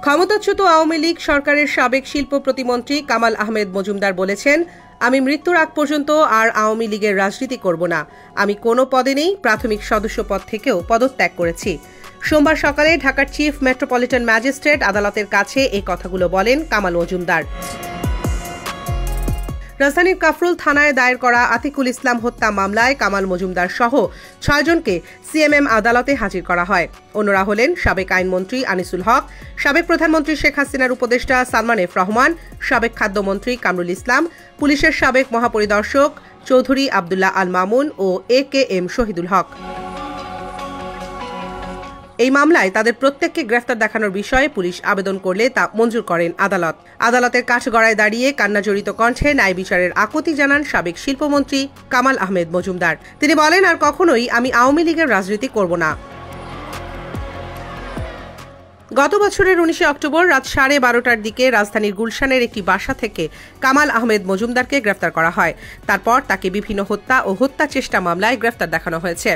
ক্ষমতাচ্যুত আওয়ামী লীগ সরকারের সাবেক শিল্প প্রতিমন্ত্রী কামাল আহমেদ মজুমদার বলেছেন, আমি মৃত্যুর আগ পর্যন্ত আর আওয়ামী লীগের রাজনীতি করব না। আমি কোনো পদে নেই, প্রাথমিক সদস্য পদ থেকেও পদত্যাগ করেছি। সোমবার সকালে ঢাকার চিফ মেট্রোপলিটন ম্যাজিস্ট্রেট আদালতের কাছে এই কথাগুলো বলেন কামাল মজুমদার। রাজধানীর কাফরুল থানায় দায়ের করা আতিকুল ইসলাম হত্যা মামলায় কামাল মজুমদার সহ ৬ জনকে সিএমএম আদালতে হাজির করা হয়। অন্যরা হলেন সাবেক আইনমন্ত্রী আনিসুল হক, সাবেক প্রধানমন্ত্রী শেখ হাসিনার উপদেষ্টা সালমান এফ রহমান, সাবেক খাদ্যমন্ত্রী কামরুল ইসলাম, পুলিশের সাবেক মহাপরিদর্শক চৌধুরী আবদুল্লাহ আল মামুন ও AKM শহীদুল হক। এই মামলায় তাদের প্রত্যেককে গ্রেফতার দেখানোর বিষয়ে পুলিশ আবেদন করলে তা মঞ্জুর করেন আদালত। আদালতের কাঠগড়ায় দাঁড়িয়ে কান্নাজড়িত কণ্ঠে ন্যায় বিচারের আকুতি জানান সাবেক শিল্পমন্ত্রী কামাল আহমেদ মজুমদার। তিনি বলেন, আর কখনোই আমি আওয়ামী লীগের রাজনীতি করব না। গত বছরের 19 অক্টোবর রাত 12:30টার দিকে রাজধানীর গুলশানের একটি বাসা থেকে কামাল আহমেদ মজুমদারকে গ্রেফতার করা হয়। তারপর তাকে বিভিন্ন হত্যা ও হত্যা চেষ্টা মামলায় গ্রেফতার দেখানো হয়েছে।